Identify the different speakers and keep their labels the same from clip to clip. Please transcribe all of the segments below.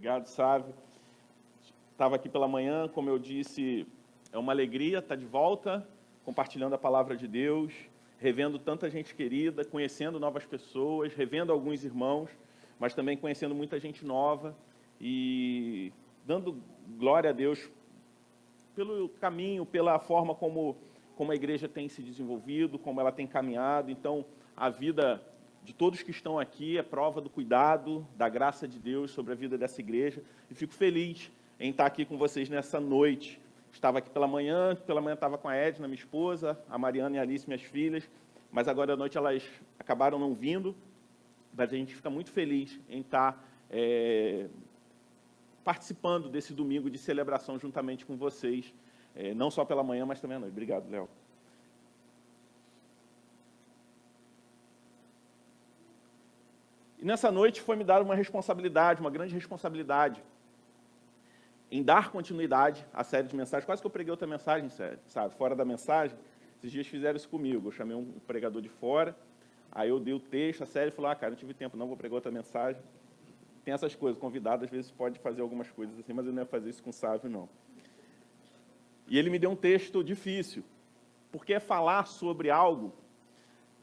Speaker 1: Obrigado, Sávio. Estava aqui pela manhã, como eu disse, é uma alegria estar de volta, compartilhando a palavra de Deus, revendo tanta gente querida, conhecendo novas pessoas, revendo alguns irmãos, mas também conhecendo muita gente nova e dando glória a Deus pelo caminho, pela forma como a igreja tem se desenvolvido, como ela tem caminhado. Então, a vida de todos que estão aqui é prova do cuidado, da graça de Deus sobre a vida dessa igreja. E fico feliz em estar aqui com vocês nessa noite. Estava aqui pela manhã estava com a Edna, minha esposa, a Mariana e a Alice, minhas filhas, mas agora à noite elas acabaram não vindo, mas a gente fica muito feliz em estar participando desse domingo de celebração juntamente com vocês, não só pela manhã, mas também à noite. Obrigado, Léo. E nessa noite foi me dada uma responsabilidade, uma grande responsabilidade, em dar continuidade à série de mensagens. Quase que eu preguei outra mensagem, sabe? Fora da mensagem. Esses dias fizeram isso comigo. Eu chamei um pregador de fora, aí eu dei o texto, a série, e falou, cara, não tive tempo, não, vou pregar outra mensagem. Tem essas coisas, convidado às vezes pode fazer algumas coisas assim, mas eu não ia fazer isso com o Sávio, não. E ele me deu um texto difícil, porque é falar sobre algo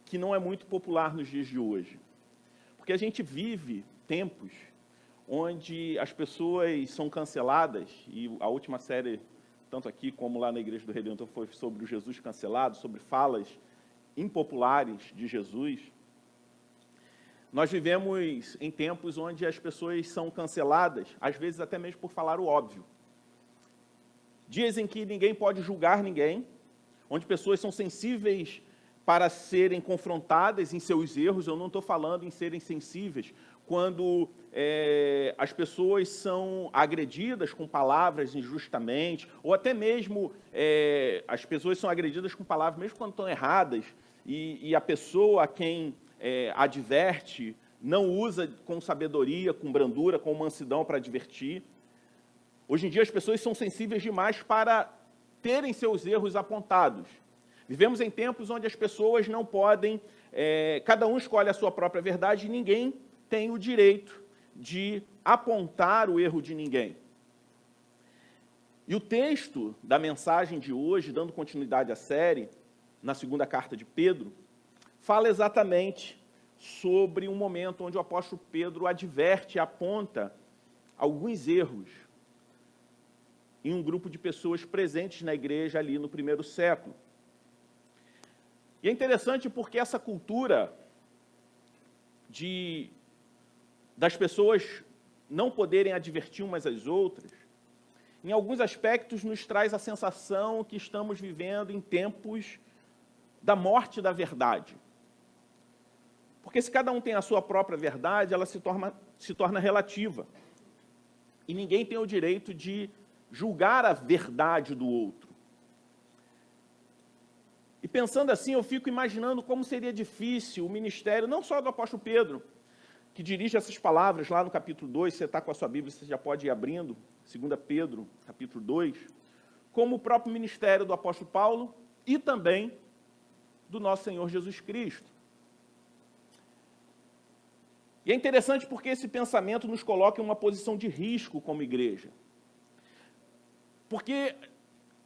Speaker 1: que não é muito popular nos dias de hoje. Porque a gente vive tempos onde as pessoas são canceladas, e a última série, tanto aqui como lá na Igreja do Redentor, foi sobre o Jesus cancelado, sobre falas impopulares de Jesus. Nós vivemos em tempos onde as pessoas são canceladas, às vezes até mesmo por falar o óbvio. Dias em que ninguém pode julgar ninguém, onde pessoas são sensíveis para serem confrontadas em seus erros. Eu não estou falando em serem sensíveis quando as pessoas são agredidas com palavras injustamente, ou até mesmo as pessoas são agredidas com palavras mesmo quando estão erradas, e a pessoa a quem adverte não usa com sabedoria, com brandura, com mansidão para advertir. Hoje em dia as pessoas são sensíveis demais para terem seus erros apontados. Vivemos em tempos onde as pessoas não podem, cada um escolhe a sua própria verdade e ninguém tem o direito de apontar o erro de ninguém. E o texto da mensagem de hoje, dando continuidade à série, na segunda carta de Pedro, fala exatamente sobre um momento onde o apóstolo Pedro adverte e aponta alguns erros em um grupo de pessoas presentes na igreja ali no primeiro século. E é interessante porque essa cultura das pessoas não poderem advertir umas às outras, em alguns aspectos nos traz a sensação que estamos vivendo em tempos da morte da verdade. Porque se cada um tem a sua própria verdade, ela se torna relativa. E ninguém tem o direito de julgar a verdade do outro. E pensando assim, eu fico imaginando como seria difícil o ministério, não só do apóstolo Pedro, que dirige essas palavras lá no capítulo 2, você está com a sua Bíblia, você já pode ir abrindo, 2 Pedro, capítulo 2, como o próprio ministério do apóstolo Paulo e também do nosso Senhor Jesus Cristo. E é interessante porque esse pensamento nos coloca em uma posição de risco como igreja. Porque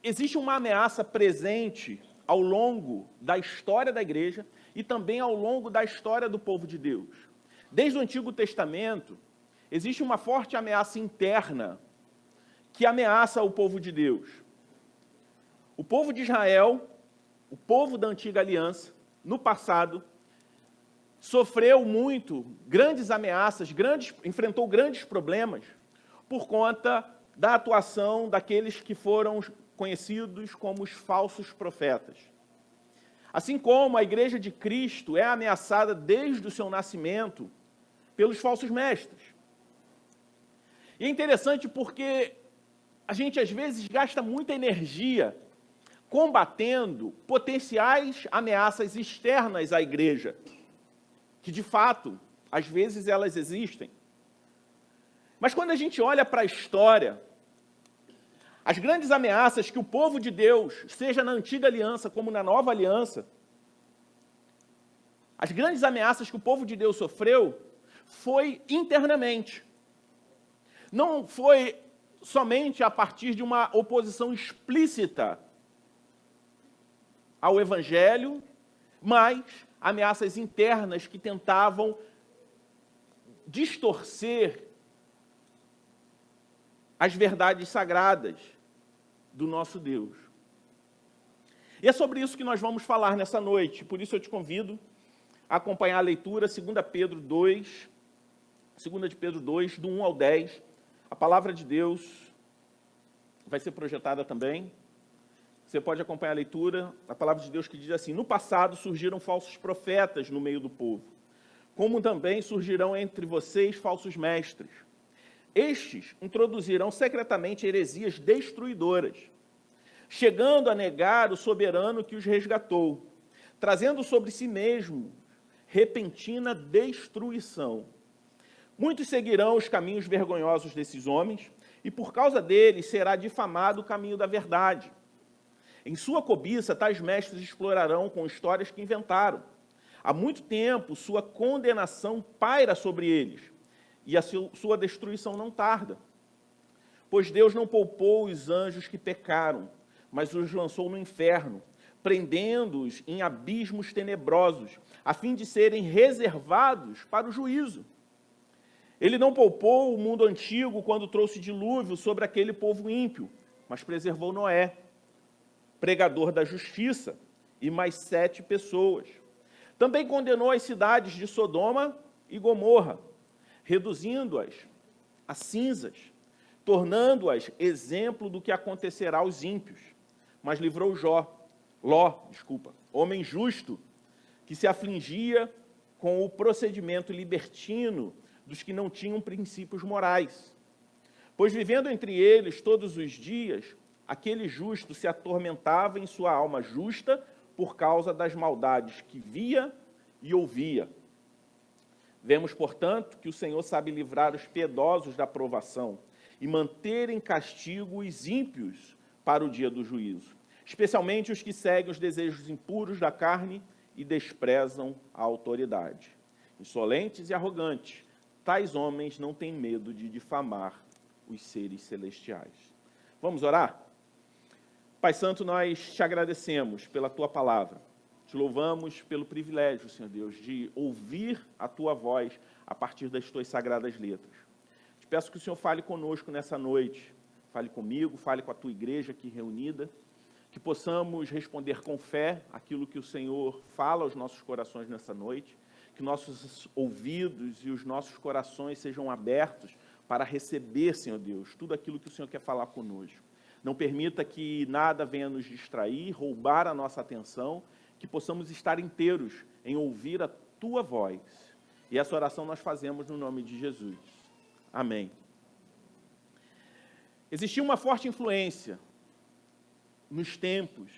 Speaker 1: existe uma ameaça presente ao longo da história da igreja e também ao longo da história do povo de Deus. Desde o Antigo Testamento, existe uma forte ameaça interna que ameaça o povo de Deus. O povo de Israel, o povo da Antiga Aliança, no passado, sofreu muito, grandes ameaças, enfrentou grandes problemas por conta da atuação daqueles que foram conhecidos como os falsos profetas. Assim como a Igreja de Cristo é ameaçada desde o seu nascimento pelos falsos mestres. E é interessante porque a gente às vezes gasta muita energia combatendo potenciais ameaças externas à igreja, que de fato, às vezes elas existem. Mas quando a gente olha para a história, as grandes ameaças que o povo de Deus, seja na antiga aliança como na nova aliança, as grandes ameaças que o povo de Deus sofreu foi internamente. não foi somente a partir de uma oposição explícita ao Evangelho, mas ameaças internas que tentavam distorcer as verdades sagradas do nosso Deus. E é sobre isso que nós vamos falar nessa noite, por isso eu te convido a acompanhar a leitura, 2 de Pedro 2, do 1 ao 10. A palavra de Deus vai ser projetada também. Você pode acompanhar a leitura, a palavra de Deus que diz assim: no passado surgiram falsos profetas no meio do povo, como também surgirão entre vocês falsos mestres. Estes introduzirão secretamente heresias destruidoras, chegando a negar o soberano que os resgatou, trazendo sobre si mesmo repentina destruição. Muitos seguirão os caminhos vergonhosos desses homens, e por causa deles será difamado o caminho da verdade. Em sua cobiça, tais mestres explorarão com histórias que inventaram. Há muito tempo, sua condenação paira sobre eles, e a sua destruição não tarda. Pois Deus não poupou os anjos que pecaram, mas os lançou no inferno, prendendo-os em abismos tenebrosos, a fim de serem reservados para o juízo. Ele não poupou o mundo antigo quando trouxe dilúvio sobre aquele povo ímpio, mas preservou Noé, pregador da justiça, e mais 7 pessoas. Também condenou as cidades de Sodoma e Gomorra, reduzindo-as a cinzas, tornando-as exemplo do que acontecerá aos ímpios. Mas livrou Ló, homem justo, que se afligia com o procedimento libertino dos que não tinham princípios morais. Pois vivendo entre eles todos os dias, aquele justo se atormentava em sua alma justa por causa das maldades que via e ouvia. Vemos, portanto, que o Senhor sabe livrar os piedosos da provação e manter em castigo os ímpios para o dia do juízo, especialmente os que seguem os desejos impuros da carne e desprezam a autoridade. Insolentes e arrogantes, tais homens não têm medo de difamar os seres celestiais. Vamos orar? Pai Santo, nós te agradecemos pela tua palavra. Te louvamos pelo privilégio, Senhor Deus, de ouvir a tua voz a partir das tuas sagradas letras. Te peço que o Senhor fale conosco nessa noite. Fale comigo, fale com a tua igreja aqui reunida, que possamos responder com fé aquilo que o Senhor fala aos nossos corações nessa noite, que nossos ouvidos e os nossos corações sejam abertos para receber, Senhor Deus, tudo aquilo que o Senhor quer falar conosco. Não permita que nada venha nos distrair, roubar a nossa atenção, que possamos estar inteiros em ouvir a tua voz. E essa oração nós fazemos no nome de Jesus. Amém. Existia uma forte influência nos tempos,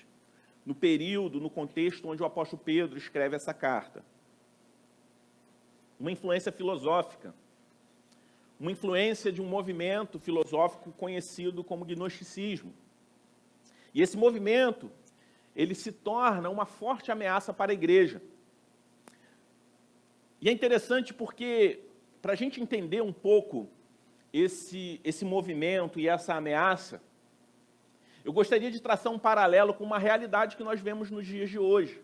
Speaker 1: no período, no contexto onde o apóstolo Pedro escreve essa carta. Uma influência filosófica, uma influência de um movimento filosófico conhecido como gnosticismo. E esse movimento, ele se torna uma forte ameaça para a igreja. E é interessante porque, para a gente entender um pouco esse movimento e essa ameaça, eu gostaria de traçar um paralelo com uma realidade que nós vemos nos dias de hoje.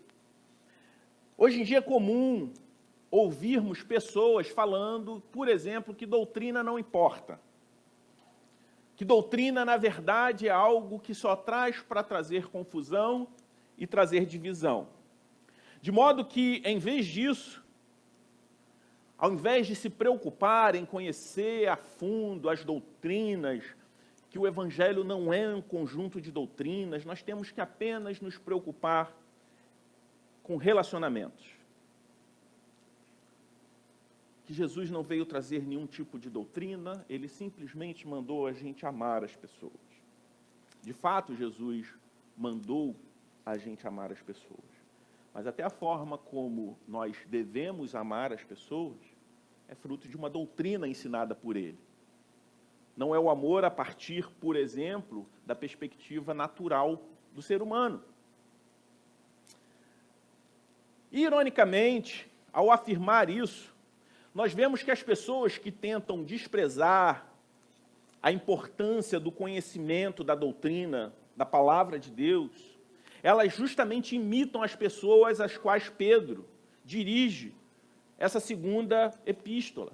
Speaker 1: Hoje em dia é comum ouvirmos pessoas falando, por exemplo, que doutrina não importa. Que doutrina, na verdade, é algo que só traz para trazer confusão e trazer divisão. De modo que, em vez disso, ao invés de se preocupar em conhecer a fundo as doutrinas, que o Evangelho não é um conjunto de doutrinas, nós temos que apenas nos preocupar com relacionamentos. Que Jesus não veio trazer nenhum tipo de doutrina, ele simplesmente mandou a gente amar as pessoas. De fato, Jesus mandou a gente amar as pessoas. Mas até a forma como nós devemos amar as pessoas é fruto de uma doutrina ensinada por ele. Não é o amor a partir, por exemplo, da perspectiva natural do ser humano. Ironicamente, ao afirmar isso, nós vemos que as pessoas que tentam desprezar a importância do conhecimento da doutrina, da palavra de Deus, elas justamente imitam as pessoas às quais Pedro dirige essa segunda epístola.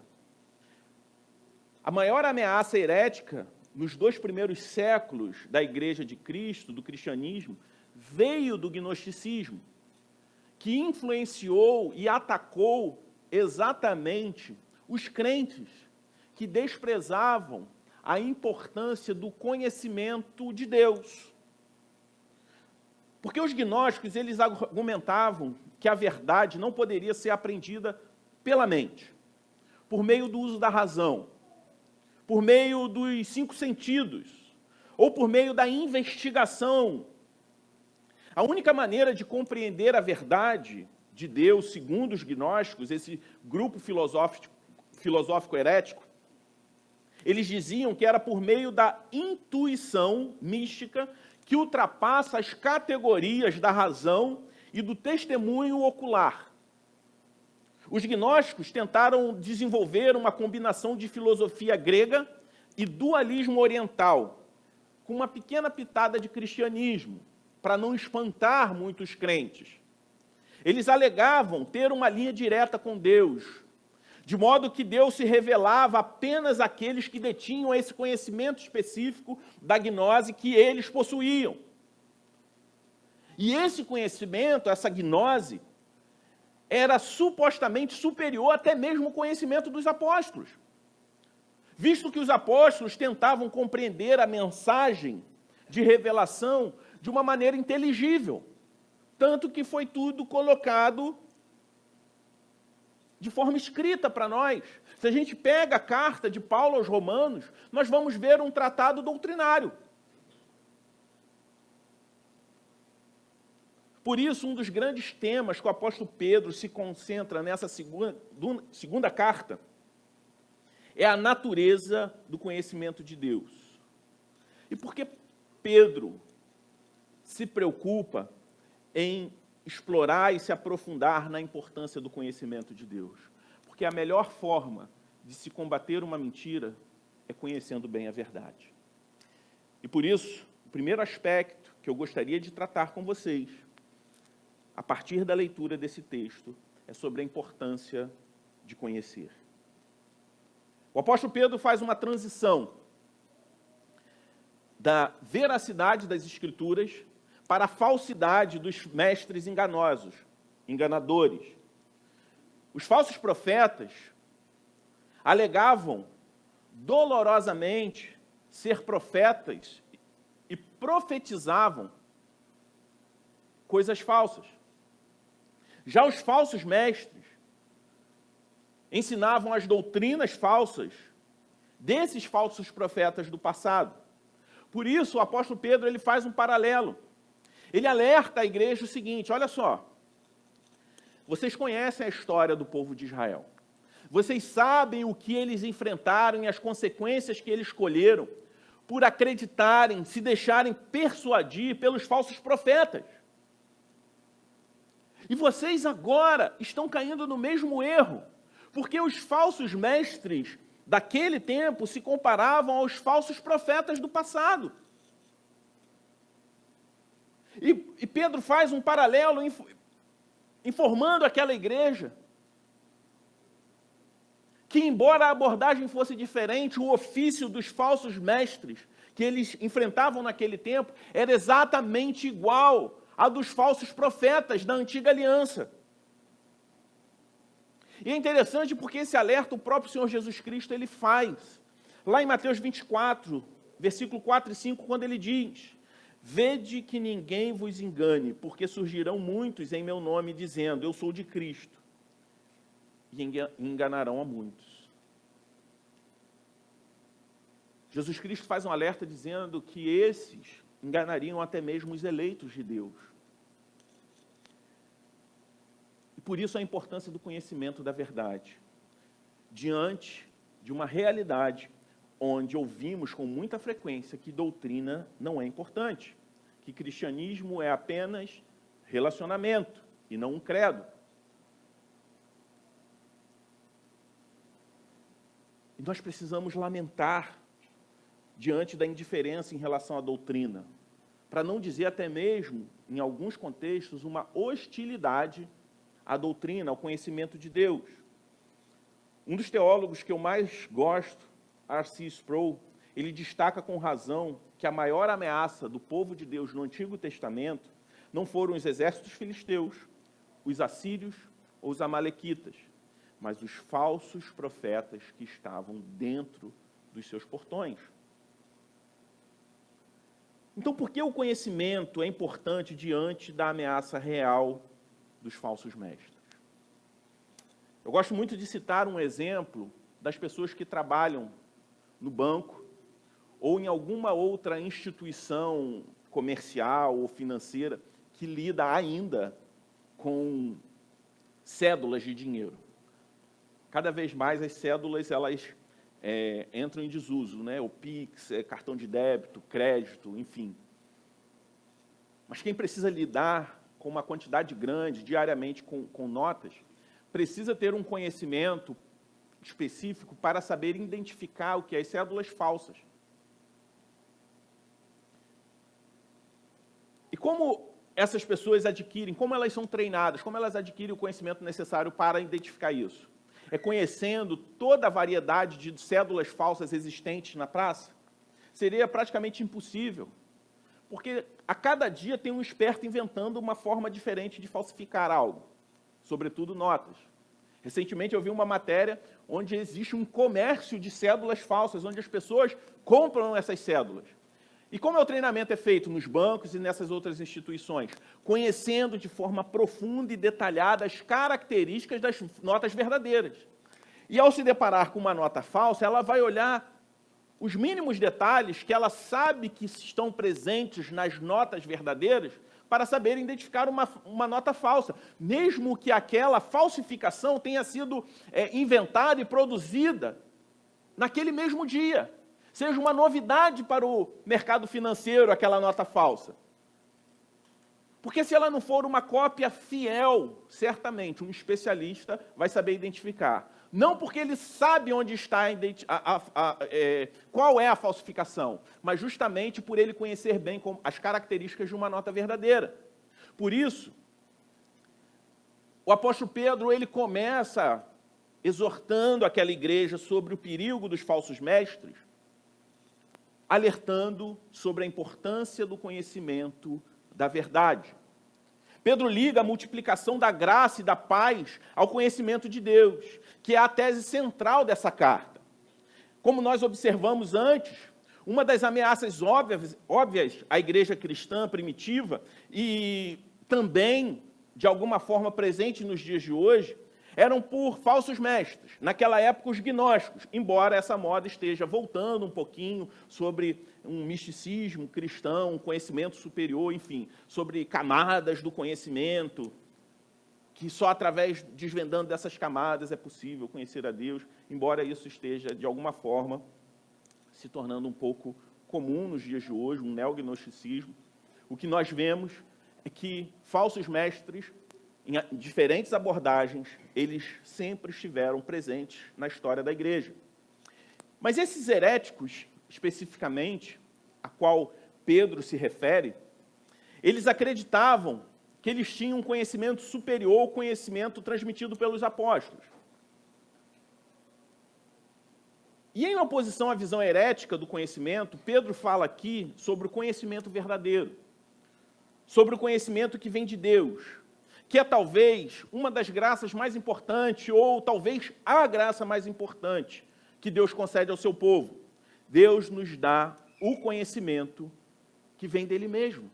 Speaker 1: A maior ameaça herética nos 2 primeiros séculos da Igreja de Cristo, do cristianismo, veio do gnosticismo, que influenciou e atacou exatamente os crentes que desprezavam a importância do conhecimento de Deus. Porque os gnósticos, eles argumentavam que a verdade não poderia ser aprendida pela mente, por meio do uso da razão, por meio dos 5 sentidos, ou por meio da investigação. A única maneira de compreender a verdade de Deus, segundo os gnósticos, esse grupo filosófico herético, eles diziam que era por meio da intuição mística que ultrapassa as categorias da razão e do testemunho ocular. Os gnósticos tentaram desenvolver uma combinação de filosofia grega e dualismo oriental, com uma pequena pitada de cristianismo, para não espantar muitos crentes. Eles alegavam ter uma linha direta com Deus, de modo que Deus se revelava apenas àqueles que detinham esse conhecimento específico da gnose que eles possuíam. E esse conhecimento, essa gnose, era supostamente superior até mesmo ao conhecimento dos apóstolos, visto que os apóstolos tentavam compreender a mensagem de revelação de uma maneira inteligível, tanto que foi tudo colocado de forma escrita para nós. Se a gente pega a carta de Paulo aos Romanos, nós vamos ver um tratado doutrinário. Por isso, um dos grandes temas que o apóstolo Pedro se concentra nessa segunda carta é a natureza do conhecimento de Deus. E por que Pedro se preocupa em explorar e se aprofundar na importância do conhecimento de Deus? Porque a melhor forma de se combater uma mentira é conhecendo bem a verdade. E por isso, o primeiro aspecto que eu gostaria de tratar com vocês, a partir da leitura desse texto, é sobre a importância de conhecer. O apóstolo Pedro faz uma transição da veracidade das Escrituras para a falsidade dos mestres enganosos, enganadores. Os falsos profetas alegavam dolorosamente ser profetas e profetizavam coisas falsas. Já os falsos mestres ensinavam as doutrinas falsas desses falsos profetas do passado. Por isso, o apóstolo Pedro ele faz um paralelo. Ele alerta a igreja o seguinte: olha só, vocês conhecem a história do povo de Israel. Vocês sabem o que eles enfrentaram e as consequências que eles colheram por acreditarem, se deixarem persuadir pelos falsos profetas. E vocês agora estão caindo no mesmo erro, porque os falsos mestres daquele tempo se comparavam aos falsos profetas do passado. E Pedro faz um paralelo informando aquela igreja que, embora a abordagem fosse diferente, o ofício dos falsos mestres que eles enfrentavam naquele tempo era exatamente igual a dos falsos profetas da antiga aliança. E é interessante porque esse alerta o próprio Senhor Jesus Cristo ele faz. Lá em Mateus 24, versículo 4 e 5, quando ele diz: vede que ninguém vos engane, porque surgirão muitos em meu nome, dizendo, eu sou de Cristo, e enganarão a muitos. Jesus Cristo faz um alerta dizendo que esses enganariam até mesmo os eleitos de Deus. E por isso a importância do conhecimento da verdade, diante de uma realidade onde ouvimos com muita frequência que doutrina não é importante, que cristianismo é apenas relacionamento e não um credo. E nós precisamos lamentar diante da indiferença em relação à doutrina, para não dizer até mesmo, em alguns contextos, uma hostilidade à doutrina, ao conhecimento de Deus. Um dos teólogos que eu mais gosto, R.C. Sproul, ele destaca com razão que a maior ameaça do povo de Deus no Antigo Testamento não foram os exércitos filisteus, os assírios ou os amalequitas, mas os falsos profetas que estavam dentro dos seus portões. Então, por que o conhecimento é importante diante da ameaça real dos falsos mestres? Eu gosto muito de citar um exemplo das pessoas que trabalham no banco ou em alguma outra instituição comercial ou financeira que lida ainda com cédulas de dinheiro. Cada vez mais as cédulas elas entram em desuso, né? O Pix, cartão de débito, crédito, enfim. Mas quem precisa lidar com uma quantidade grande, diariamente, com notas, precisa ter um conhecimento específico para saber identificar o que é as cédulas falsas. E como essas pessoas adquirem, como elas são treinadas, como elas adquirem o conhecimento necessário para identificar isso? É conhecendo toda a variedade de cédulas falsas existentes na praça? Seria praticamente impossível, porque a cada dia tem um esperto inventando uma forma diferente de falsificar algo, sobretudo notas. Recentemente eu vi uma matéria onde existe um comércio de cédulas falsas, onde as pessoas compram essas cédulas. E como o treinamento é feito nos bancos e nessas outras instituições? Conhecendo de forma profunda e detalhada as características das notas verdadeiras. E ao se deparar com uma nota falsa, ela vai olhar os mínimos detalhes que ela sabe que estão presentes nas notas verdadeiras para saber identificar uma nota falsa, mesmo que aquela falsificação tenha sido inventada e produzida naquele mesmo dia. Seja uma novidade para o mercado financeiro, aquela nota falsa. Porque se ela não for uma cópia fiel, certamente um especialista vai saber identificar. Não porque ele sabe onde está qual é a falsificação, mas justamente por ele conhecer bem as características de uma nota verdadeira. Por isso, o apóstolo Pedro ele começa exortando aquela igreja sobre o perigo dos falsos mestres, alertando sobre a importância do conhecimento da verdade. Pedro liga a multiplicação da graça e da paz ao conhecimento de Deus, que é a tese central dessa carta. Como nós observamos antes, uma das ameaças óbvias à igreja cristã primitiva e também, de alguma forma, presente nos dias de hoje, eram por falsos mestres. Naquela época, os gnósticos, embora essa moda esteja voltando um pouquinho sobre um misticismo cristão, um conhecimento superior, enfim, sobre camadas do conhecimento, que só através, desvendando dessas camadas, é possível conhecer a Deus, embora isso esteja, de alguma forma, se tornando um pouco comum nos dias de hoje, um neognosticismo. O que nós vemos é que falsos mestres, em diferentes abordagens, eles sempre estiveram presentes na história da igreja. Mas esses heréticos, especificamente, a qual Pedro se refere, eles acreditavam que eles tinham um conhecimento superior ao conhecimento transmitido pelos apóstolos. E em oposição à visão herética do conhecimento, Pedro fala aqui sobre o conhecimento verdadeiro, sobre o conhecimento que vem de Deus, que é talvez uma das graças mais importantes, ou talvez a graça mais importante que Deus concede ao seu povo. Deus nos dá o conhecimento que vem dele mesmo.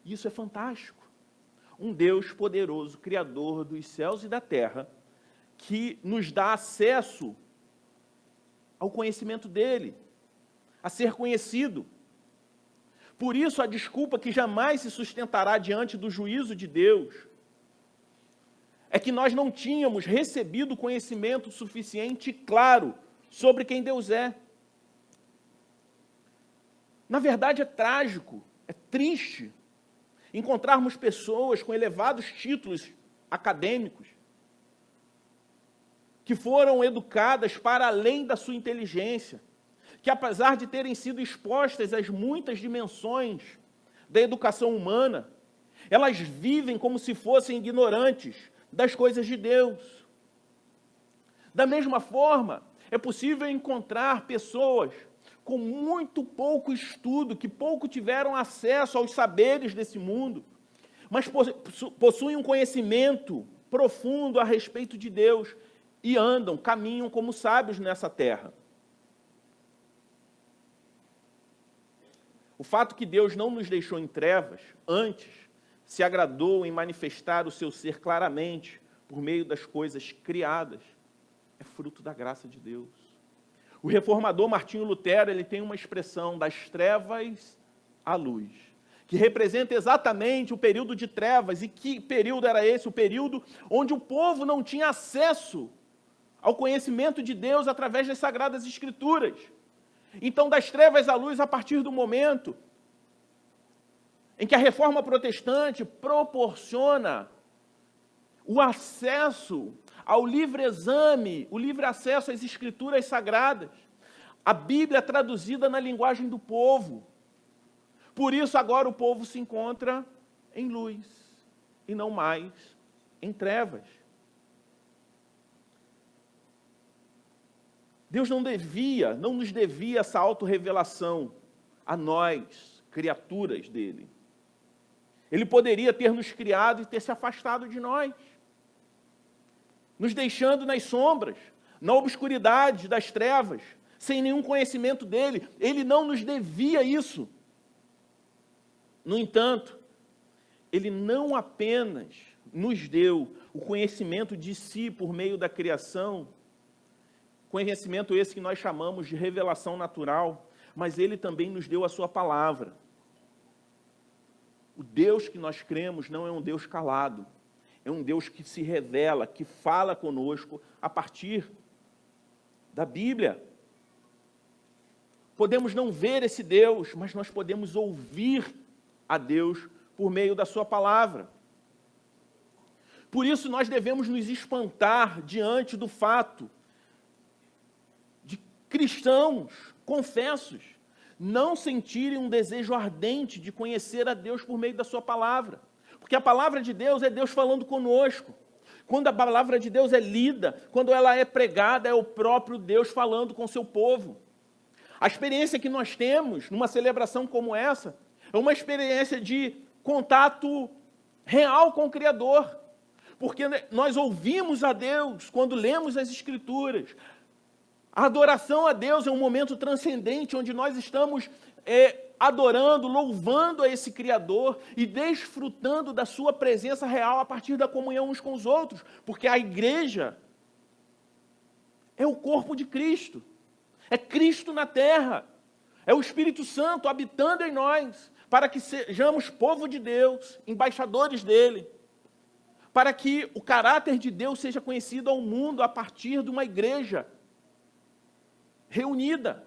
Speaker 1: Isso é fantástico. Um Deus poderoso, criador dos céus e da terra, que nos dá acesso ao conhecimento dele, a ser conhecido. Por isso, a desculpa que jamais se sustentará diante do juízo de Deus é que nós não tínhamos recebido conhecimento suficiente e claro sobre quem Deus é. Na verdade, é trágico, é triste encontrarmos pessoas com elevados títulos acadêmicos que foram educadas para além da sua inteligência, que apesar de terem sido expostas às muitas dimensões da educação humana, elas vivem como se fossem ignorantes das coisas de Deus. Da mesma forma, é possível encontrar pessoas com muito pouco estudo, que pouco tiveram acesso aos saberes desse mundo, mas possuem um conhecimento profundo a respeito de Deus e caminham como sábios nessa terra. O fato que Deus não nos deixou em trevas, antes se agradou em manifestar o seu ser claramente por meio das coisas criadas, é fruto da graça de Deus. O reformador Martinho Lutero, ele tem uma expressão das trevas à luz, que representa exatamente o período de trevas. E que período era esse? O período onde o povo não tinha acesso ao conhecimento de Deus através das Sagradas Escrituras. Então, das trevas à luz, a partir do momento em que a reforma protestante proporciona o acesso ao livre exame, o livre acesso às Escrituras Sagradas, a Bíblia traduzida na linguagem do povo. Por isso, agora o povo se encontra em luz, e não mais em trevas. Deus não nos devia essa autorrevelação a nós, criaturas dele. Ele poderia ter nos criado e ter se afastado de nós, nos deixando nas sombras, na obscuridade das trevas, sem nenhum conhecimento dele. Ele não nos devia isso. No entanto, ele não apenas nos deu o conhecimento de si por meio da criação, conhecimento esse que nós chamamos de revelação natural, mas ele também nos deu a sua palavra. O Deus que nós cremos não é um Deus calado, é um Deus que se revela, que fala conosco a partir da Bíblia. Podemos não ver esse Deus, mas nós podemos ouvir a Deus por meio da sua palavra. Por isso nós devemos nos espantar diante do fato de cristãos, confessos, não sentirem um desejo ardente de conhecer a Deus por meio da sua palavra. Porque a palavra de Deus é Deus falando conosco. Quando a palavra de Deus é lida, quando ela é pregada, é o próprio Deus falando com o seu povo. A experiência que nós temos numa celebração como essa é uma experiência de contato real com o Criador. Porque nós ouvimos a Deus quando lemos as Escrituras. A adoração a Deus é um momento transcendente, onde nós estamos adorando, louvando a esse Criador e desfrutando da sua presença real a partir da comunhão uns com os outros, porque a igreja é o corpo de Cristo, é Cristo na terra, é o Espírito Santo habitando em nós, para que sejamos povo de Deus, embaixadores dele, para que o caráter de Deus seja conhecido ao mundo a partir de uma igreja reunida.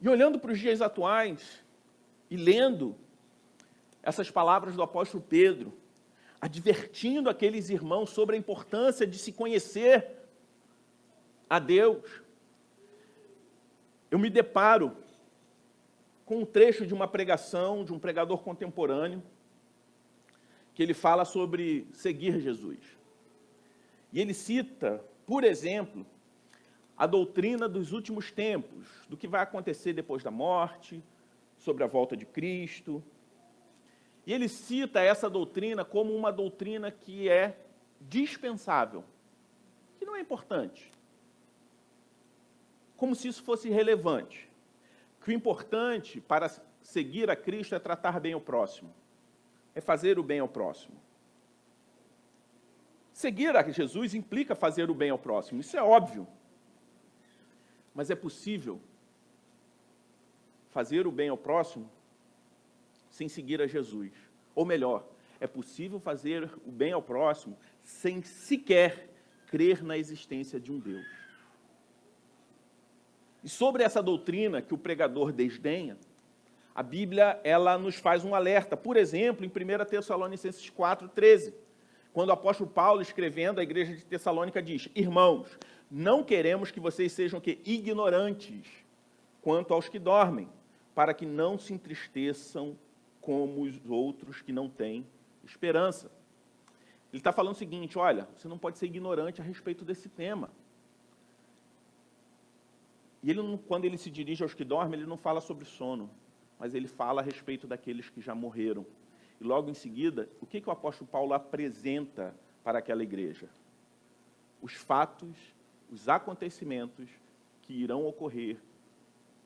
Speaker 1: E olhando para os dias atuais, e lendo essas palavras do apóstolo Pedro, advertindo aqueles irmãos sobre a importância de se conhecer a Deus, eu me deparo com um trecho de uma pregação de um pregador contemporâneo, que ele fala sobre seguir Jesus. E ele cita, por exemplo, a doutrina dos últimos tempos, do que vai acontecer depois da morte, sobre a volta de Cristo. E ele cita essa doutrina como uma doutrina que é dispensável, que não é importante, como se isso fosse relevante. Que o importante para seguir a Cristo é tratar bem o próximo, é fazer o bem ao próximo. Seguir a Jesus implica fazer o bem ao próximo, isso é óbvio. Mas é possível fazer o bem ao próximo sem seguir a Jesus. Ou melhor, é possível fazer o bem ao próximo sem sequer crer na existência de um Deus. E sobre essa doutrina que o pregador desdenha, a Bíblia ela nos faz um alerta. Por exemplo, em 1 Tessalonicenses 4:13, quando o apóstolo Paulo, escrevendo à igreja de Tessalônica, diz: irmãos, não queremos que vocês sejam ignorantes quanto aos que dormem, para que não se entristeçam como os outros que não têm esperança. Ele está falando o seguinte: olha, você não pode ser ignorante a respeito desse tema. E ele não, quando ele se dirige aos que dormem, ele não fala sobre sono, mas ele fala a respeito daqueles que já morreram. E logo em seguida, o que o apóstolo Paulo apresenta para aquela igreja? Os fatos, os acontecimentos que irão ocorrer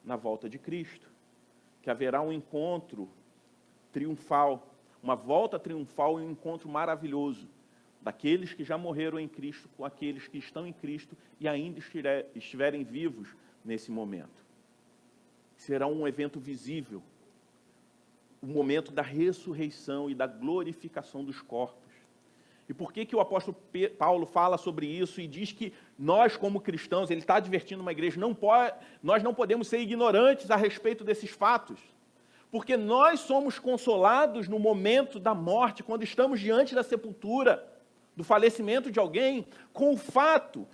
Speaker 1: na volta de Cristo. Que haverá um encontro triunfal, uma volta triunfal e um encontro maravilhoso daqueles que já morreram em Cristo com aqueles que estão em Cristo e ainda estiverem vivos nesse momento. Será um evento visível, o momento da ressurreição e da glorificação dos corpos. E por que o apóstolo Paulo fala sobre isso e diz que nós, como cristãos, ele está advertindo uma igreja, nós não podemos ser ignorantes a respeito desses fatos, porque nós somos consolados no momento da morte, quando estamos diante da sepultura, do falecimento de alguém, com o fato,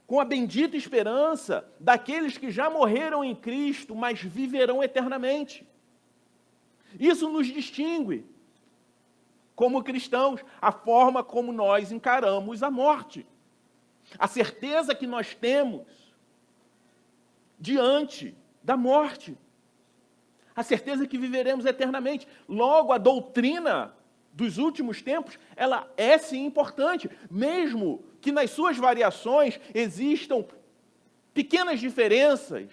Speaker 1: com a bendita esperança daqueles que já morreram em Cristo, mas viverão eternamente. Isso nos distingue, como cristãos, a forma como nós encaramos a morte. A certeza que nós temos diante da morte. A certeza que viveremos eternamente. Logo, a doutrina dos últimos tempos, ela é sim importante, mesmo que nas suas variações existam pequenas diferenças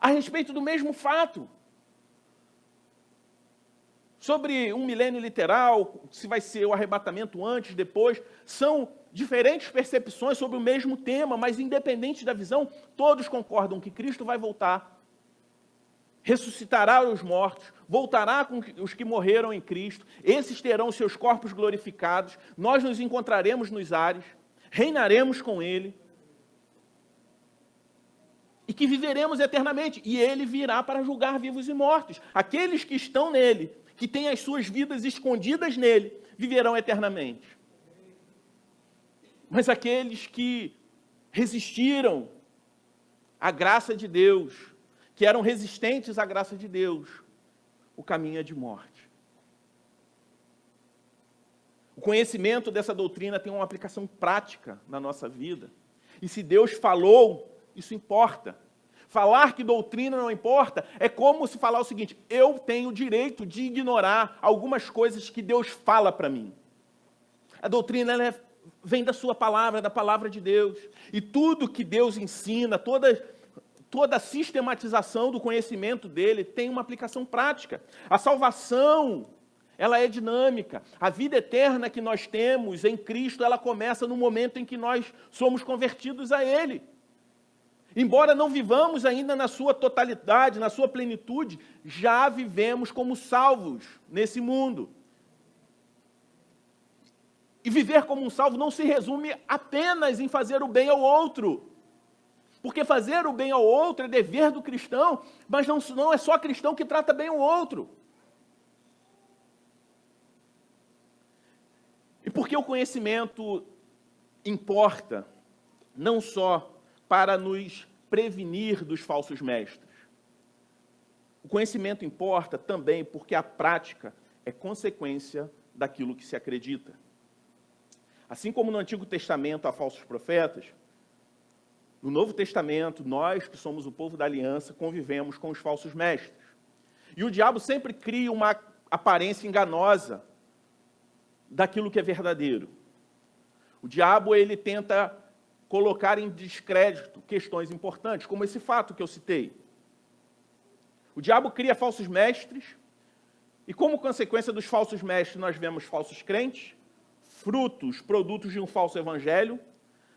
Speaker 1: a respeito do mesmo fato. Sobre um milênio literal, se vai ser o arrebatamento antes, depois, são diferentes percepções sobre o mesmo tema, mas independente da visão, todos concordam que Cristo vai voltar, ressuscitará os mortos, voltará com os que morreram em Cristo, esses terão seus corpos glorificados, nós nos encontraremos nos ares, reinaremos com Ele, e que viveremos eternamente, e Ele virá para julgar vivos e mortos. Aqueles que estão nele, que têm as suas vidas escondidas nele, viverão eternamente. Mas aqueles que resistiram à graça de Deus, que eram resistentes à graça de Deus, o caminho é de morte. O conhecimento dessa doutrina tem uma aplicação prática na nossa vida. E se Deus falou, isso importa. Falar que doutrina não importa é como se falar o seguinte: eu tenho o direito de ignorar algumas coisas que Deus fala para mim. A doutrina vem da sua palavra, da palavra de Deus. E tudo que Deus ensina, toda a sistematização do conhecimento dele tem uma aplicação prática. A salvação, ela é dinâmica. A vida eterna que nós temos em Cristo, ela começa no momento em que nós somos convertidos a Ele. Embora não vivamos ainda na sua totalidade, na sua plenitude, já vivemos como salvos nesse mundo. E viver como um salvo não se resume apenas em fazer o bem ao outro. Porque fazer o bem ao outro é dever do cristão, mas não é só cristão que trata bem o outro. E porque o conhecimento importa, não só para nos prevenir dos falsos mestres. O conhecimento importa também porque a prática é consequência daquilo que se acredita. Assim como no Antigo Testamento há falsos profetas, no Novo Testamento, nós que somos o povo da aliança, convivemos com os falsos mestres. E o diabo sempre cria uma aparência enganosa daquilo que é verdadeiro. O diabo, ele tenta colocar em descrédito questões importantes, como esse fato que eu citei. O diabo cria falsos mestres, e como consequência dos falsos mestres, nós vemos falsos crentes, produtos de um falso evangelho,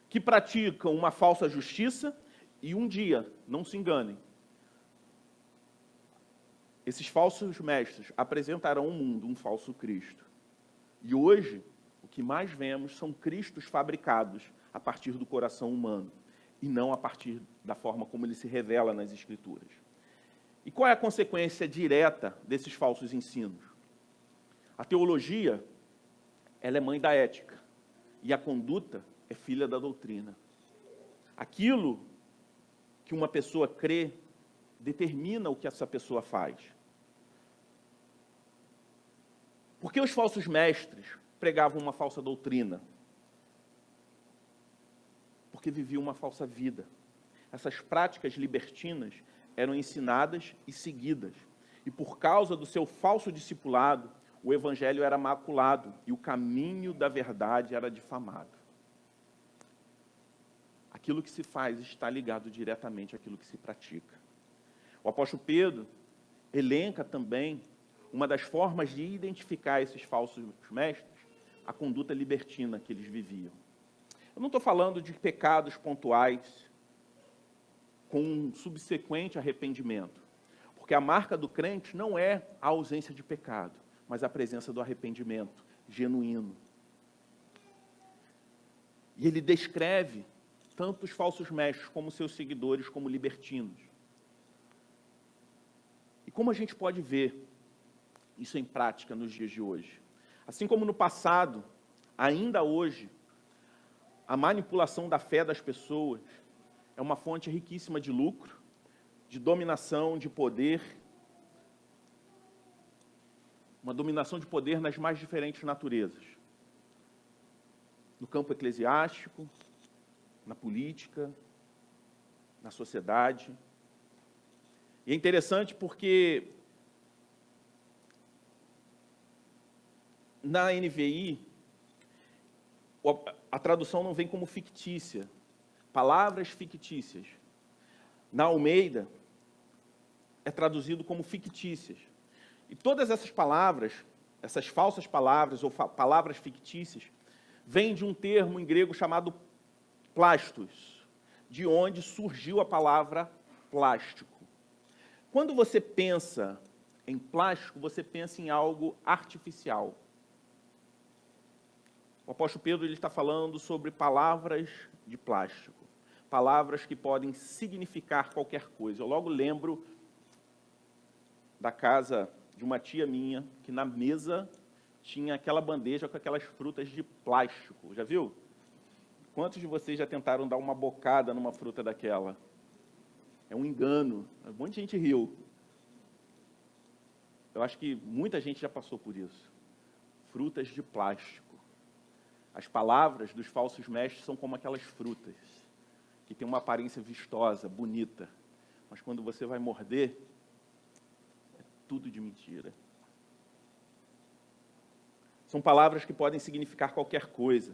Speaker 1: que praticam uma falsa justiça, e um dia, não se enganem, esses falsos mestres apresentarão ao mundo um falso Cristo. E hoje, o que mais vemos são cristos fabricados a partir do coração humano, e não a partir da forma como ele se revela nas Escrituras. E qual é a consequência direta desses falsos ensinos? A teologia, ela é mãe da ética. E a conduta é filha da doutrina. Aquilo que uma pessoa crê determina o que essa pessoa faz. Por que os falsos mestres pregavam uma falsa doutrina? Porque viviam uma falsa vida. Essas práticas libertinas eram ensinadas e seguidas. E por causa do seu falso discipulado, o evangelho era maculado e o caminho da verdade era difamado. Aquilo que se faz está ligado diretamente àquilo que se pratica. O apóstolo Pedro elenca também uma das formas de identificar esses falsos mestres, a conduta libertina que eles viviam. Eu não estou falando de pecados pontuais com um subsequente arrependimento, porque a marca do crente não é a ausência de pecado, mas a presença do arrependimento genuíno. E ele descreve tanto os falsos mestres como seus seguidores como libertinos. E como a gente pode ver isso em prática nos dias de hoje? Assim como no passado, ainda hoje, a manipulação da fé das pessoas é uma fonte riquíssima de lucro, de dominação, de poder, uma dominação de poder nas mais diferentes naturezas. No campo eclesiástico, na política, na sociedade. E é interessante porque na NVI, a tradução não vem como fictícia, palavras fictícias. Na Almeida, é traduzido como fictícias. E todas essas palavras, essas falsas palavras ou palavras fictícias, vêm de um termo em grego chamado plastos, de onde surgiu a palavra plástico. Quando você pensa em plástico, você pensa em algo artificial. O apóstolo Pedro ele está falando sobre palavras de plástico, palavras que podem significar qualquer coisa. Eu logo lembro da casa de uma tia minha, que na mesa tinha aquela bandeja com aquelas frutas de plástico. Já viu? Quantos de vocês já tentaram dar uma bocada numa fruta daquela? É um engano. Um monte de gente riu. Eu acho que muita gente já passou por isso. Frutas de plástico. As palavras dos falsos mestres são como aquelas frutas, que têm uma aparência vistosa, bonita, mas quando você vai morder, é tudo de mentira. São palavras que podem significar qualquer coisa.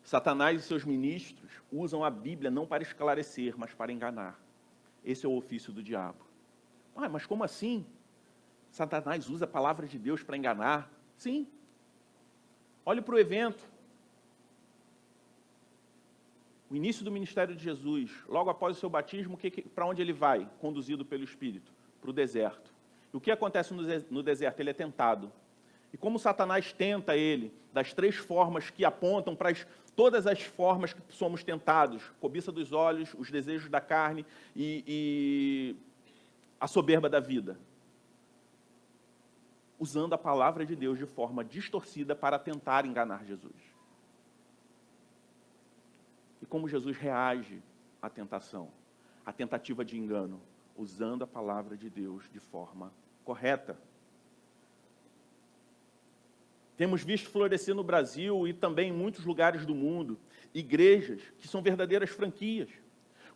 Speaker 1: Satanás e seus ministros usam a Bíblia não para esclarecer, mas para enganar. Esse é o ofício do diabo. Ah, mas como assim? Satanás usa a palavra de Deus para enganar? Sim. Olhe para o evento. O início do ministério de Jesus, logo após o seu batismo, para onde ele vai? Conduzido pelo Espírito, para o deserto. E o que acontece no deserto? Ele é tentado. E como Satanás tenta ele, das três formas que apontam para todas as formas que somos tentados, cobiça dos olhos, os desejos da carne e a soberba da vida. Usando a palavra de Deus de forma distorcida para tentar enganar Jesus. E como Jesus reage à tentação, à tentativa de engano, usando a palavra de Deus de forma correta. Temos visto florescer no Brasil e também em muitos lugares do mundo, igrejas que são verdadeiras franquias,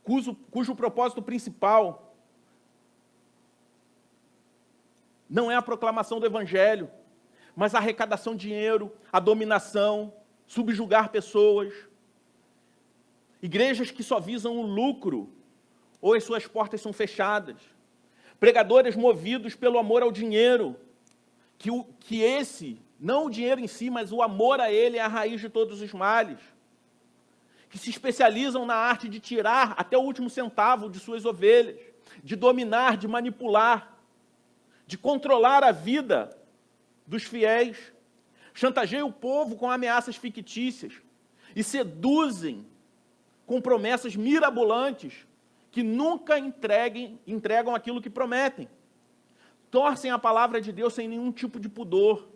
Speaker 1: cujo propósito principal não é a proclamação do Evangelho, mas a arrecadação de dinheiro, a dominação, subjugar pessoas. Igrejas que só visam o lucro, ou as suas portas são fechadas. Pregadores movidos pelo amor ao dinheiro, que esse, não o dinheiro em si, mas o amor a ele é a raiz de todos os males. Que se especializam na arte de tirar até o último centavo de suas ovelhas, de dominar, de manipular, de controlar a vida dos fiéis, chantageiam o povo com ameaças fictícias e seduzem com promessas mirabolantes que nunca entregam aquilo que prometem. Torcem a palavra de Deus sem nenhum tipo de pudor,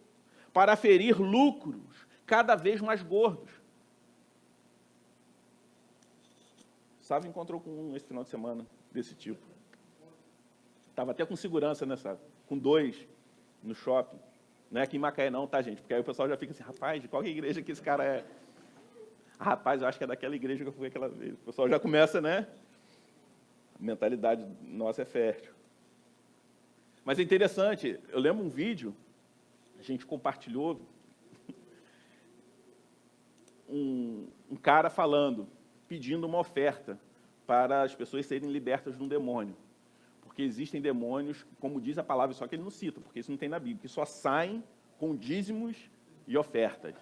Speaker 1: para aferir lucros cada vez mais gordos. Sávio encontrou com um esse final de semana, desse tipo. Estava até com segurança, né, Sávio? Com 2 no shopping. Não é aqui em Macaé não, tá, gente? Porque aí o pessoal já fica assim, rapaz, de qual igreja que esse cara é? Ah, rapaz, eu acho que é daquela igreja que eu fui aquela vez. O pessoal já começa, né? A mentalidade nossa é fértil. Mas é interessante, eu lembro um vídeo, a gente compartilhou, um cara falando, pedindo uma oferta para as pessoas serem libertas de um demônio. Porque existem demônios, como diz a palavra, só que ele não cita, porque isso não tem na Bíblia, que só saem com dízimos e ofertas.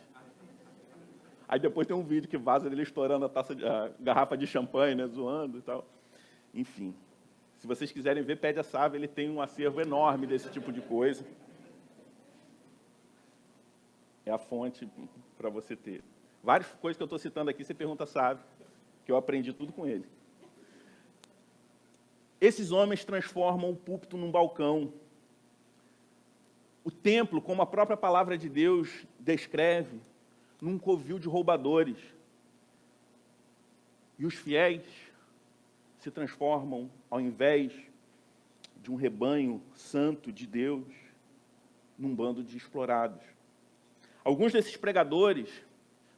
Speaker 1: Aí depois tem um vídeo que vaza dele estourando a garrafa de champanhe, né, zoando e tal. Enfim, se vocês quiserem ver, pede a Sávio, ele tem um acervo enorme desse tipo de coisa. É a fonte para você ter. Várias coisas que eu estou citando aqui, você pergunta a Sávio, que eu aprendi tudo com ele. Esses homens transformam o púlpito num balcão. O templo, como a própria palavra de Deus descreve, num covil de roubadores. E os fiéis se transformam, ao invés de um rebanho santo de Deus, num bando de explorados. Alguns desses pregadores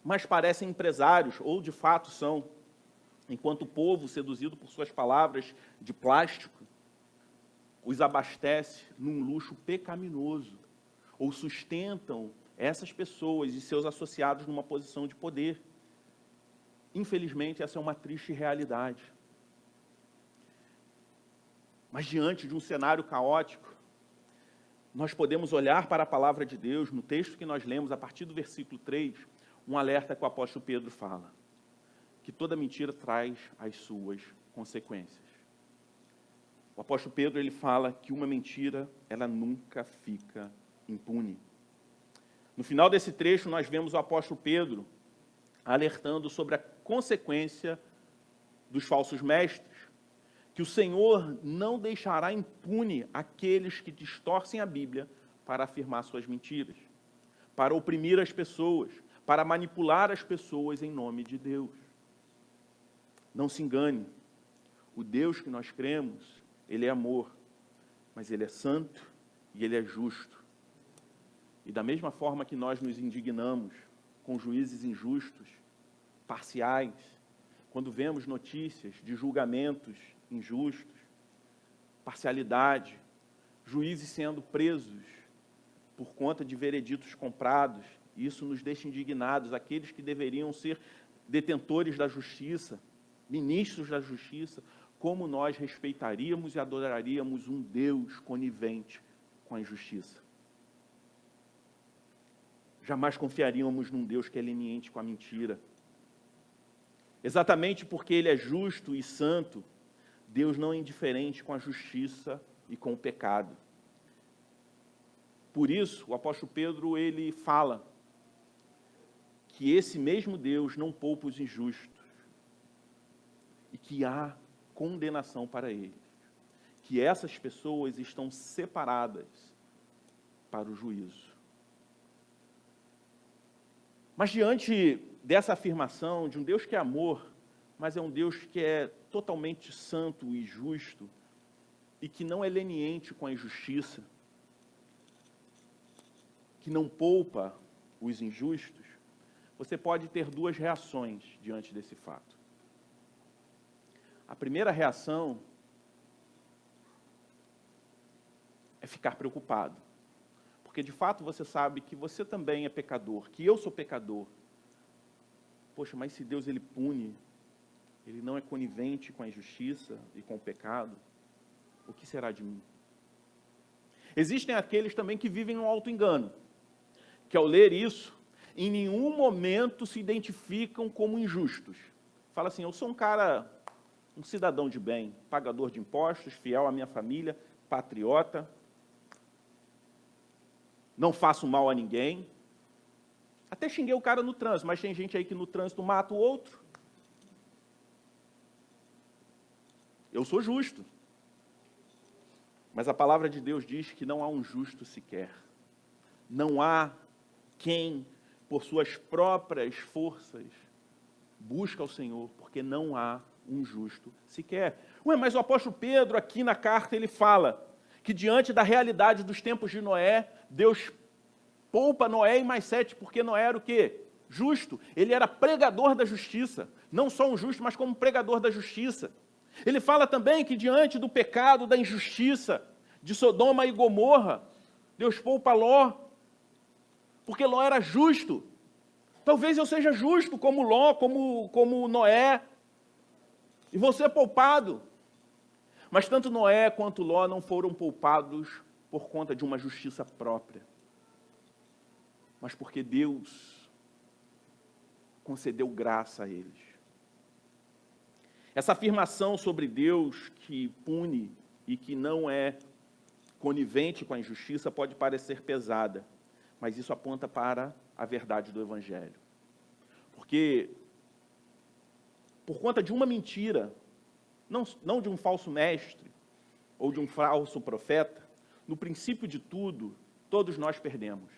Speaker 1: mais parecem empresários, ou de fato são, enquanto o povo, seduzido por suas palavras de plástico, os abastece num luxo pecaminoso, ou sustentam essas pessoas e seus associados numa posição de poder. Infelizmente, essa é uma triste realidade. Mas diante de um cenário caótico, nós podemos olhar para a palavra de Deus, no texto que nós lemos, a partir do versículo 3, um alerta que o apóstolo Pedro fala, que toda mentira traz as suas consequências. O apóstolo Pedro, ele fala que uma mentira, ela nunca fica impune. No final desse trecho, nós vemos o apóstolo Pedro alertando sobre a consequência dos falsos mestres, que o Senhor não deixará impune aqueles que distorcem a Bíblia para afirmar suas mentiras, para oprimir as pessoas, para manipular as pessoas em nome de Deus. Não se engane, o Deus que nós cremos, Ele é amor, mas Ele é santo e Ele é justo. E da mesma forma que nós nos indignamos com juízes injustos, parciais, quando vemos notícias de julgamentos injustos, parcialidade, juízes sendo presos por conta de vereditos comprados, isso nos deixa indignados, aqueles que deveriam ser detentores da justiça, ministros da justiça, como nós respeitaríamos e adoraríamos um Deus conivente com a injustiça. Jamais confiaríamos num Deus que é leniente com a mentira. Exatamente porque Ele é justo e santo, Deus não é indiferente com a justiça e com o pecado. Por isso, o apóstolo Pedro, ele fala que esse mesmo Deus não poupa os injustos e que há condenação para eles, que essas pessoas estão separadas para o juízo. Mas diante dessa afirmação de um Deus que é amor, mas é um Deus que é totalmente santo e justo, e que não é leniente com a injustiça, que não poupa os injustos, você pode ter duas reações diante desse fato. A primeira reação é ficar preocupado, porque de fato você sabe que você também é pecador, que eu sou pecador. Poxa, mas se Deus ele pune, Ele não é conivente com a injustiça e com o pecado, o que será de mim? Existem aqueles também que vivem no auto-engano, que ao ler isso, em nenhum momento se identificam como injustos. Fala assim, eu sou um cidadão de bem, pagador de impostos, fiel à minha família, patriota, não faço mal a ninguém. Até xinguei o cara no trânsito, mas tem gente aí que no trânsito mata o outro. Eu sou justo. Mas a palavra de Deus diz que não há um justo sequer. Não há quem, por suas próprias forças, busca o Senhor, porque não há um justo sequer. Mas o apóstolo Pedro, aqui na carta, ele fala que diante da realidade dos tempos de Noé, Deus poupa Noé e mais 7, porque Noé era o quê? Justo. Ele era pregador da justiça. Não só um justo, mas como pregador da justiça. Ele fala também que diante do pecado, da injustiça de Sodoma e Gomorra, Deus poupa Ló, porque Ló era justo. Talvez eu seja justo como Ló, como Noé, e vou ser poupado. Mas tanto Noé quanto Ló não foram poupados por conta de uma justiça própria, mas porque Deus concedeu graça a eles. Essa afirmação sobre Deus que pune e que não é conivente com a injustiça pode parecer pesada, mas isso aponta para a verdade do Evangelho. Porque, por conta de uma mentira, não de um falso mestre ou de um falso profeta, no princípio de tudo, todos nós perdemos.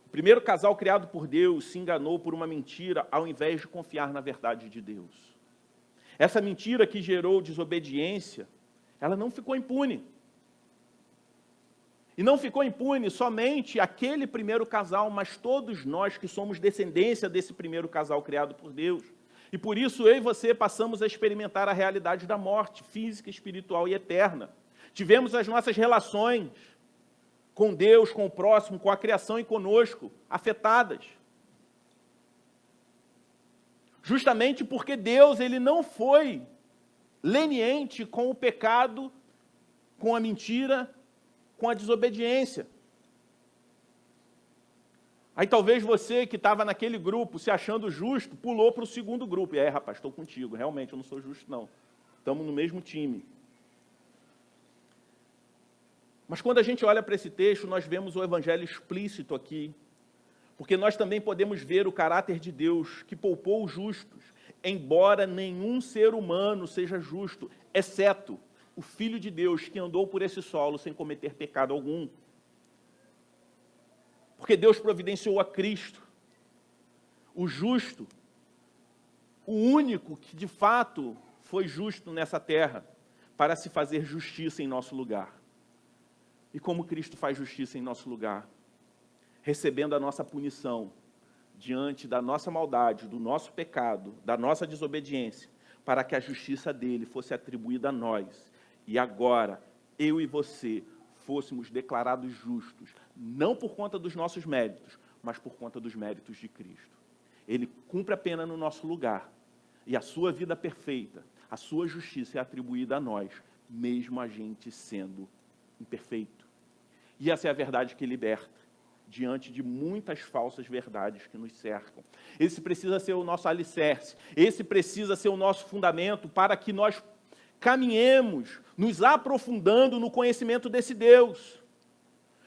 Speaker 1: O primeiro casal criado por Deus se enganou por uma mentira ao invés de confiar na verdade de Deus. Essa mentira que gerou desobediência, ela não ficou impune. E não ficou impune somente aquele primeiro casal, mas todos nós que somos descendência desse primeiro casal criado por Deus. E por isso eu e você passamos a experimentar a realidade da morte física, espiritual e eterna. Tivemos as nossas relações com Deus, com o próximo, com a criação e conosco afetadas. Justamente porque Deus, ele não foi leniente com o pecado, com a mentira, com a desobediência. Aí talvez você que estava naquele grupo, se achando justo, pulou para o segundo grupo. E aí, rapaz, estou contigo, realmente eu não sou justo não. Estamos no mesmo time. Mas quando a gente olha para esse texto, nós vemos o Evangelho explícito aqui, porque nós também podemos ver o caráter de Deus que poupou os justos, embora nenhum ser humano seja justo, exceto o Filho de Deus que andou por esse solo sem cometer pecado algum. Porque Deus providenciou a Cristo, o justo, o único que de fato foi justo nessa terra, para se fazer justiça em nosso lugar. E como Cristo faz justiça em nosso lugar? Recebendo a nossa punição diante da nossa maldade, do nosso pecado, da nossa desobediência, para que a justiça dele fosse atribuída a nós. E agora, eu e você fôssemos declarados justos, não por conta dos nossos méritos, mas por conta dos méritos de Cristo. Ele cumpre a pena no nosso lugar, e a sua vida perfeita, a sua justiça é atribuída a nós, mesmo a gente sendo imperfeito. E essa é a verdade que liberta, diante de muitas falsas verdades que nos cercam. Esse precisa ser o nosso alicerce, esse precisa ser o nosso fundamento para que nós caminhemos, nos aprofundando no conhecimento desse Deus.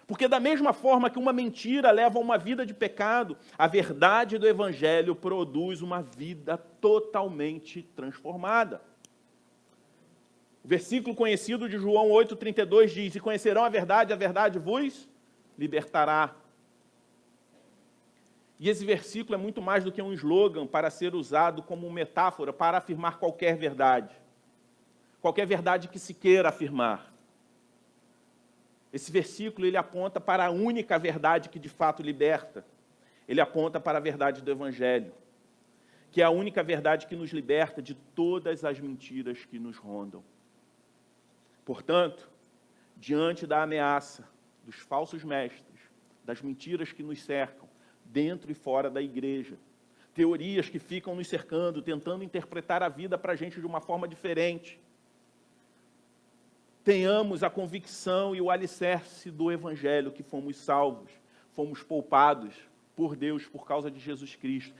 Speaker 1: Porque da mesma forma que uma mentira leva a uma vida de pecado, a verdade do Evangelho produz uma vida totalmente transformada. O versículo conhecido de João 8,32 diz: e conhecerão a verdade vos libertará. E esse versículo é muito mais do que um slogan para ser usado como metáfora para afirmar qualquer verdade que se queira afirmar. Esse versículo, ele aponta para a única verdade que de fato liberta. Ele aponta para a verdade do Evangelho, que é a única verdade que nos liberta de todas as mentiras que nos rondam. Portanto, diante da ameaça dos falsos mestres, das mentiras que nos cercam, dentro e fora da igreja, teorias que ficam nos cercando, tentando interpretar a vida para a gente de uma forma diferente, tenhamos a convicção e o alicerce do Evangelho que fomos salvos, fomos poupados por Deus por causa de Jesus Cristo.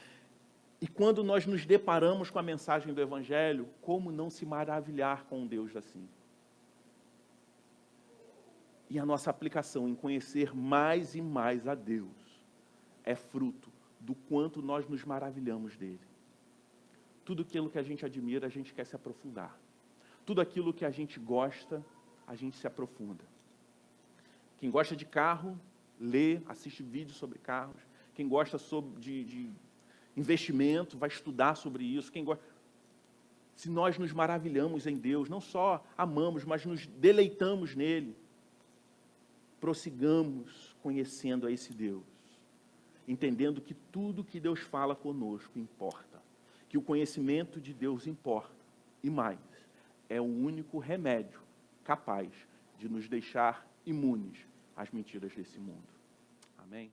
Speaker 1: E quando nós nos deparamos com a mensagem do Evangelho, como não se maravilhar com um Deus assim? E a nossa aplicação em conhecer mais e mais a Deus é fruto do quanto nós nos maravilhamos dele. Tudo aquilo que a gente admira, a gente quer se aprofundar. Tudo aquilo que a gente gosta, a gente se aprofunda. Quem gosta de carro, lê, assiste vídeos sobre carros. Quem gosta de investimento vai estudar sobre isso. Quem gosta... Se nós nos maravilhamos em Deus, não só amamos, mas nos deleitamos nele, prossigamos conhecendo a esse Deus, entendendo que tudo que Deus fala conosco importa, que o conhecimento de Deus importa, e mais, é o único remédio capaz de nos deixar imunes às mentiras desse mundo. Amém?